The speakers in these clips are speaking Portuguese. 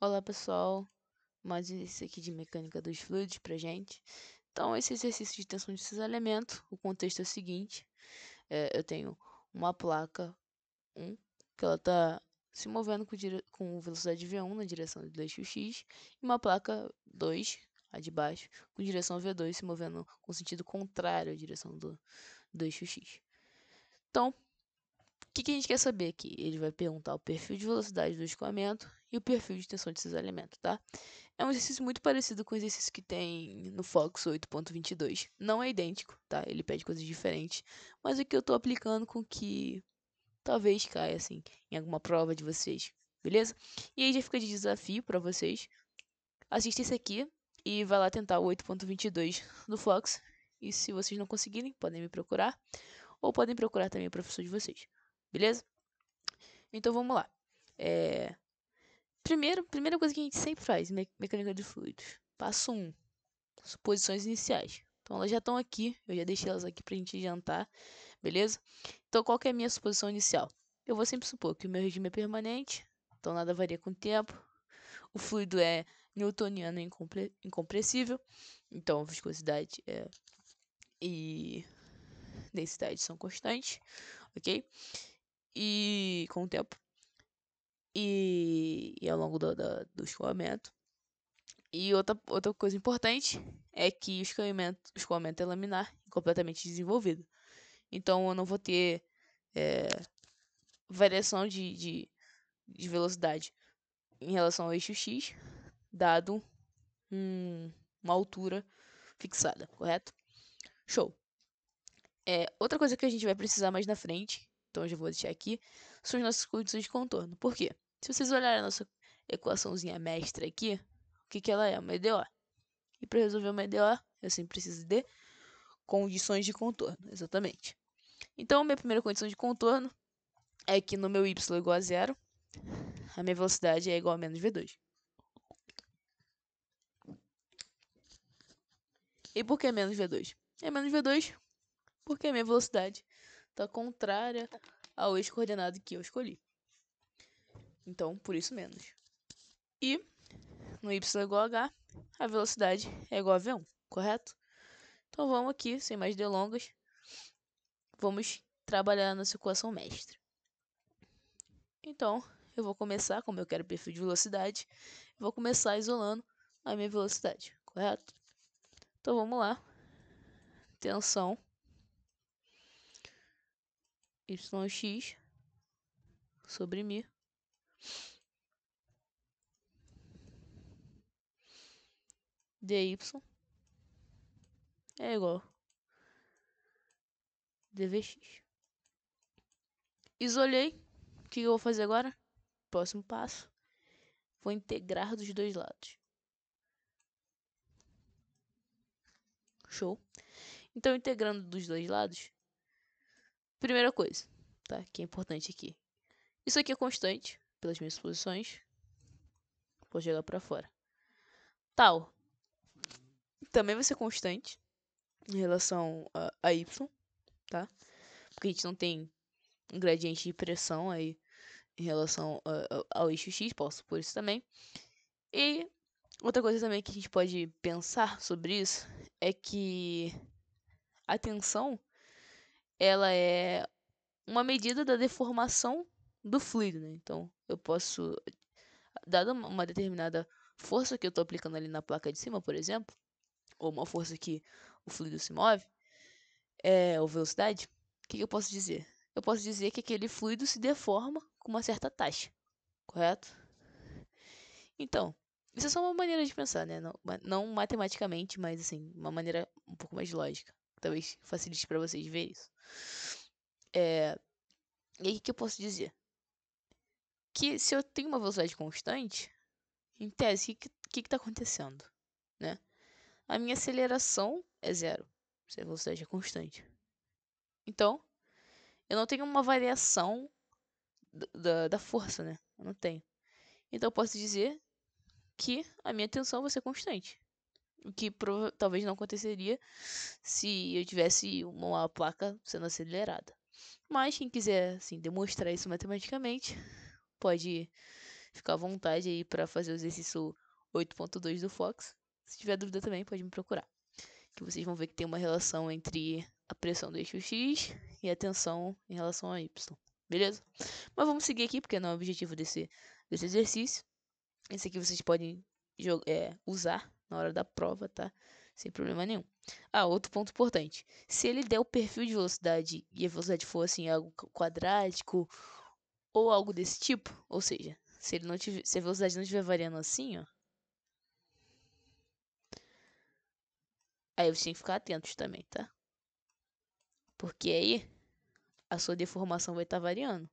Olá pessoal, mais esse aqui de mecânica dos fluidos pra gente. Então, esse exercício de tensão de cisalhamento, o contexto é o seguinte: eu tenho uma placa 1 que ela está se movendo com velocidade V1 na direção do eixo X, e uma placa 2, a de baixo, com direção V2 se movendo com sentido contrário à direção do eixo X. Então, o que a gente quer saber aqui? Ele vai perguntar o perfil de velocidade do escoamento e o perfil de tensão de cisalhamento, tá? É um exercício muito parecido com o exercício que tem no Fox 8.22. Não é idêntico, tá? Ele pede coisas diferentes, mas o que eu tô aplicando com que talvez caia, assim, em alguma prova de vocês, beleza? E aí já fica de desafio para vocês. Assista esse aqui e vai lá tentar o 8.22 do Fox. E se vocês não conseguirem, podem me procurar, ou podem procurar também o professor de vocês, beleza? Então vamos lá. Primeira coisa que a gente sempre faz, mecânica de fluidos. Passo 1, suposições iniciais. Então elas já estão aqui, eu já deixei elas aqui pra gente adiantar, beleza? Então qual que é a minha suposição inicial? Eu vou sempre supor que o meu regime é permanente, então nada varia com o tempo. O fluido é newtoniano e incompressível, então viscosidade e densidade são constantes, ok? E com o tempo. E ao longo do escoamento. E outra coisa importante é que o escoamento é laminar e completamente desenvolvido. Então eu não vou ter variação de velocidade em relação ao eixo X, dado uma altura fixada, correto? Show. Outra coisa que a gente vai precisar mais na frente, então eu já vou deixar aqui, são as nossas condições de contorno. Por quê? Se vocês olharem a nossa equaçãozinha mestra aqui, o que ela é? Uma EDO. E para resolver uma EDO, eu sempre preciso de condições de contorno, exatamente. Então, minha primeira condição de contorno é que no meu y igual a zero, a minha velocidade é igual a menos v2. E por que menos v2? É menos v2 porque a minha velocidade está contrária ao eixo coordenado que eu escolhi. Então, por isso menos. E no y igual a h, a velocidade é igual a v1, correto? Então vamos aqui, sem mais delongas, vamos trabalhar nessa equação mestra. Então, eu vou começar, como eu quero perfil de velocidade, eu vou começar isolando a minha velocidade, correto? Então vamos lá. Tensão yx sobre μ dy é igual a dvx. Isolei. O que eu vou fazer agora? Próximo passo. Vou integrar dos dois lados. Show. Então, integrando dos dois lados, primeira coisa, tá? Que é importante aqui. Isso aqui é constante, pelas minhas suposições. Vou jogar para fora. Tal também vai ser constante em relação a y, tá? Porque a gente não tem um gradiente de pressão aí em relação ao eixo x, posso por isso também. E outra coisa também que a gente pode pensar sobre isso é que a tensão ela é uma medida da deformação do fluido, né? Então eu posso, dada uma determinada força que eu estou aplicando ali na placa de cima, por exemplo, ou uma força que o fluido se move, ou velocidade, o que eu posso dizer? Eu posso dizer que aquele fluido se deforma com uma certa taxa, correto? Então, isso é só uma maneira de pensar, né? Não matematicamente, mas assim, uma maneira um pouco mais lógica. Talvez facilite para vocês ver isso. E aí, o que eu posso dizer? Que se eu tenho uma velocidade constante, em tese, o que está acontecendo? Né? A minha aceleração é zero, se a velocidade é constante. Então, eu não tenho uma variação da força, né? Eu não tenho. Então, eu posso dizer que a minha tensão vai ser constante. O que talvez não aconteceria se eu tivesse uma placa sendo acelerada. Mas quem quiser assim, demonstrar isso matematicamente, pode Fica à vontade aí para fazer o exercício 8.2 do Fox. Se tiver dúvida também, pode me procurar. Que vocês vão ver que tem uma relação entre a pressão do eixo X e a tensão em relação a Y. Beleza? Mas vamos seguir aqui, porque não é o objetivo desse exercício. Esse aqui vocês podem usar na hora da prova, tá? Sem problema nenhum. Outro ponto importante. Se ele der o perfil de velocidade e a velocidade for assim, algo quadrático ou algo desse tipo, ou seja, se a velocidade não estiver variando assim, ó, aí você tem que ficar atentos também, tá? Porque aí a sua deformação vai estar variando.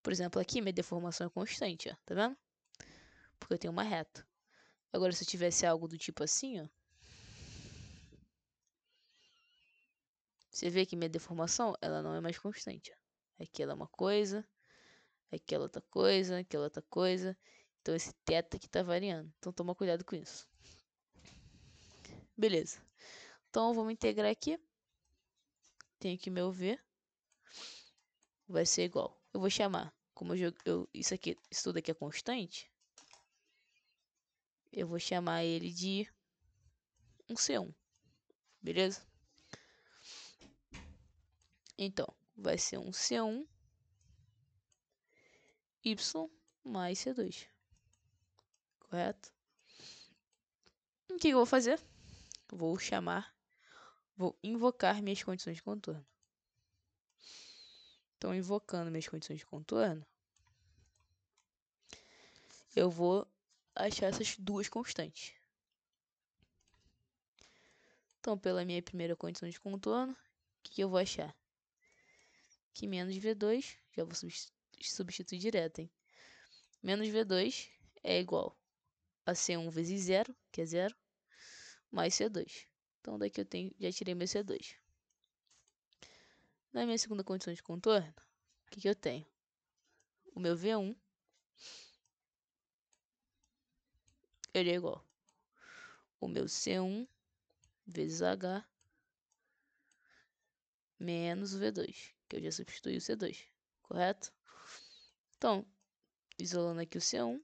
Por exemplo, aqui minha deformação é constante, ó, tá vendo? Porque eu tenho uma reta. Agora, se eu tivesse algo do tipo assim, ó, você vê que minha deformação, ela não é mais constante, ó. Aqui ela é uma coisa, aqui ela é outra coisa, aqui ela é outra coisa. Então esse θ aqui tá variando. Então toma cuidado com isso. Beleza. Então vamos integrar aqui. Tenho que meu V vai ser igual. Eu vou chamar, como isso tudo aqui é constante, eu vou chamar ele de um C1. Beleza? Então, vai ser um C1 Y mais C2. Correto? O que eu vou fazer? Vou invocar minhas condições de contorno. Então, invocando minhas condições de contorno, eu vou achar essas duas constantes. Então, pela minha primeira condição de contorno, o que eu vou achar? Que menos V2, já vou substituir direto, hein? Menos V2 é igual a C1 vezes 0, que é 0, mais C2. Então, daqui já tirei meu C2. Na minha segunda condição de contorno, o que eu tenho? O meu V1 ele é igual o meu C1 vezes H menos o V2, que eu já substituí o C2, correto? Então, isolando aqui o C1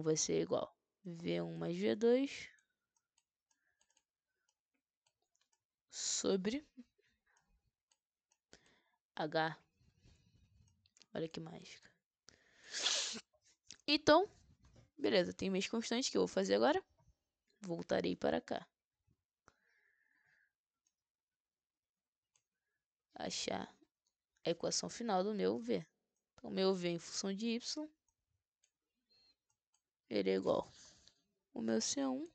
vai ser igual V1 mais V2 sobre H. Olha que mágica. Então, beleza, tem minhas constantes que eu vou fazer agora. Voltarei para cá. Achar a equação final do meu V. Então, meu V em função de Y, ele é igual o meu C1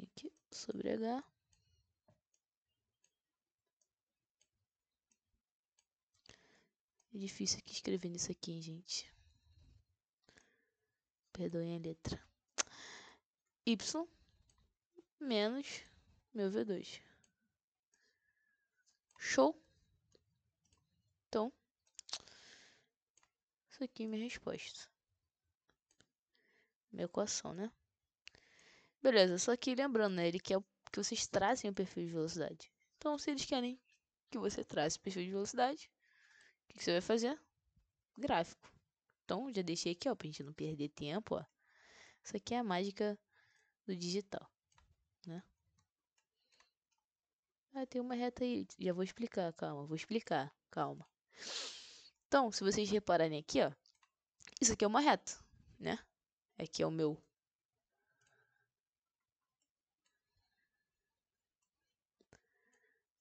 aqui, sobre H é difícil aqui escrevendo isso aqui, hein, gente. Perdoem a letra. Y menos meu V2. Show? Então, isso aqui é minha resposta. Minha equação, né? Beleza, só que lembrando, né? Ele quer que vocês tracem o perfil de velocidade. Então, se eles querem que você trace o perfil de velocidade, o que você vai fazer? Gráfico. Então, já deixei aqui, ó, pra gente não perder tempo, ó. Isso aqui é a mágica do digital, né? Tem uma reta aí. Já vou explicar, calma. Vou explicar, calma. Então, se vocês repararem aqui, ó. Isso aqui é uma reta, né? Aqui é o meu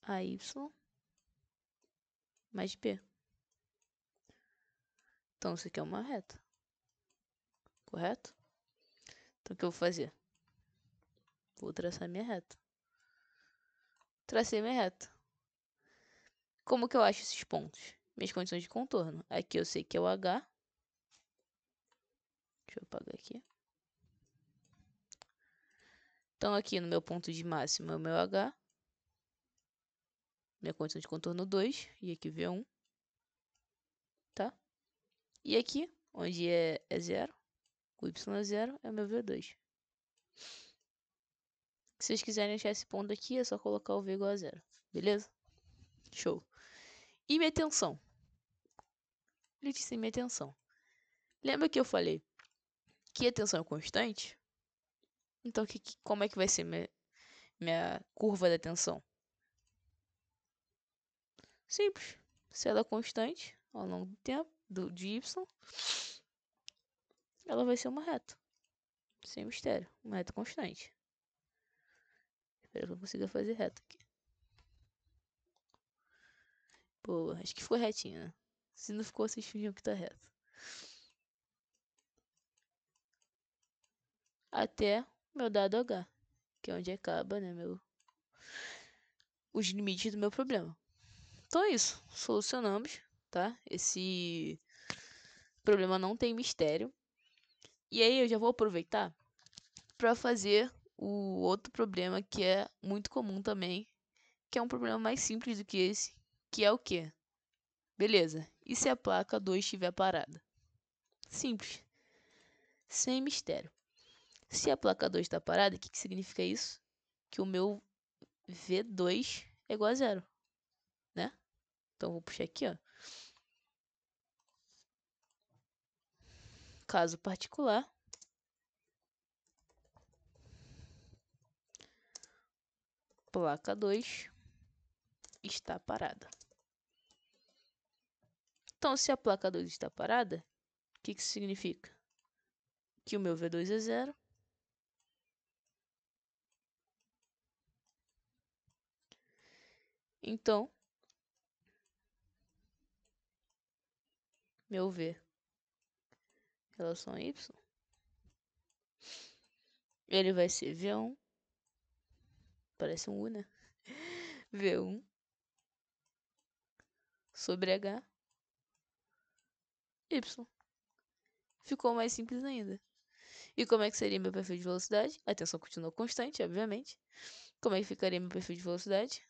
AY mais B. Então, isso aqui é uma reta. Correto? Então, o que eu vou fazer? Vou traçar minha reta. Tracei minha reta. Como que eu acho esses pontos? Minhas condições de contorno. Aqui eu sei que é o H. Deixa eu apagar aqui. Então, aqui no meu ponto de máximo é o meu H. Minha condição de contorno 2. E aqui V1. Tá? E aqui, onde é 0, o Y é 0, é o meu V2. Se vocês quiserem achar esse ponto aqui, é só colocar o V igual a 0. Beleza? Show. E minha tensão? Letícia, minha tensão. Lembra que eu falei que a tensão é constante? Então, como é que vai ser minha curva da tensão? Simples. Se ela é constante ao longo do tempo, de y, ela vai ser uma reta. Sem mistério. Uma reta constante. Espero que eu consiga fazer reta aqui. Pô, acho que ficou retinho, né? Se não ficou, vocês fingiam que tá reto. Até meu dado H, que é onde acaba, né, os limites do meu problema. Então é isso. Solucionamos, tá? Esse problema não tem mistério. E aí eu já vou aproveitar para fazer o outro problema que é muito comum também, que é um problema mais simples do que esse, que é o quê? Beleza. E se a placa 2 estiver parada? Simples. Sem mistério. Se a placa 2 está parada, o que significa isso? Que o meu V2 é igual a 0, né? Então vou puxar aqui, ó. Caso particular. Placa 2 está parada. Então, se a placa 2 está parada, o que significa? Que o meu V2 é 0. Então, meu V em relação a Y, ele vai ser V1, parece um U, né? V1 sobre H, Y. Ficou mais simples ainda. E como é que seria meu perfil de velocidade? A tensão continua constante, obviamente. Como é que ficaria meu perfil de velocidade?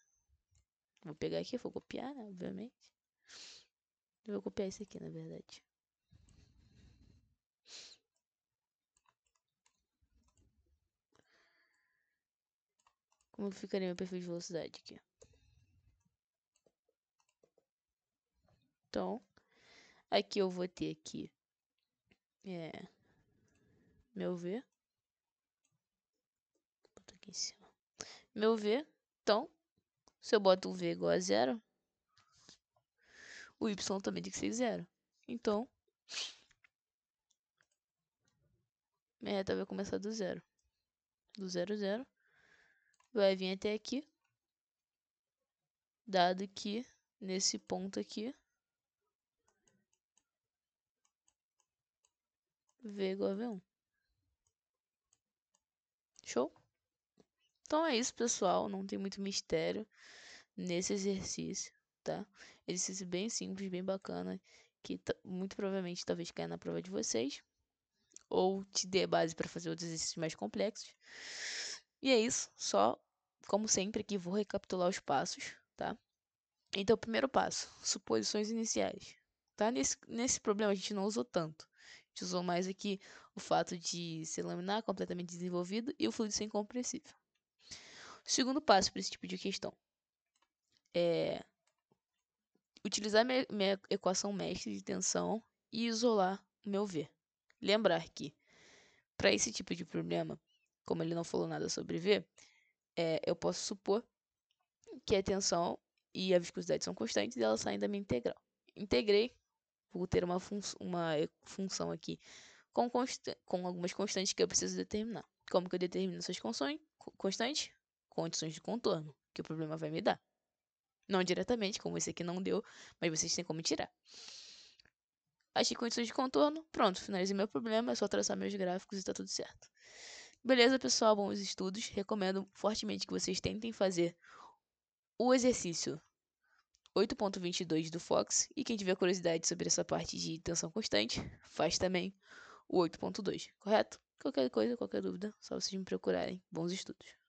Vou pegar aqui, vou copiar, né? Obviamente. Eu vou copiar isso aqui, na verdade. Como ficaria meu perfil de velocidade aqui? Então, aqui eu vou ter aqui meu V. Boto aqui em cima. Meu V. Então, se eu boto o V igual a 0, o Y também tem que ser 0. Então, minha reta vai começar do 0. Do 0, 0. Vai vir até aqui. Dado que, nesse ponto aqui, V igual a V1. Show? Então é isso, pessoal. Não tem muito mistério nesse exercício, tá? Exercício bem simples, bem bacana, que muito provavelmente talvez caia na prova de vocês, ou te dê base para fazer outros exercícios mais complexos. E é isso, só como sempre aqui vou recapitular os passos, tá? Então, primeiro passo, suposições iniciais, tá? Nesse problema a gente não usou tanto. A gente usou mais aqui o fato de ser laminar, completamente desenvolvido, e o fluido ser incompressível. Segundo passo para esse tipo de questão é utilizar minha equação mestre de tensão e isolar o meu V. Lembrar que, para esse tipo de problema, como ele não falou nada sobre V, eu posso supor que a tensão e a viscosidade são constantes e elas saem da minha integral. Integrei, vou ter uma função aqui com algumas constantes que eu preciso determinar. Como que eu determino essas constantes? Condições de contorno, que o problema vai me dar. Não diretamente, como esse aqui não deu, mas vocês têm como tirar. Achei condições de contorno, pronto, finalizei meu problema, é só traçar meus gráficos e tá tudo certo. Beleza, pessoal, bons estudos. Recomendo fortemente que vocês tentem fazer o exercício 8.22 do Fox, e quem tiver curiosidade sobre essa parte de tensão constante, faz também o 8.2, correto? Qualquer coisa, qualquer dúvida, só vocês me procurarem. Bons estudos.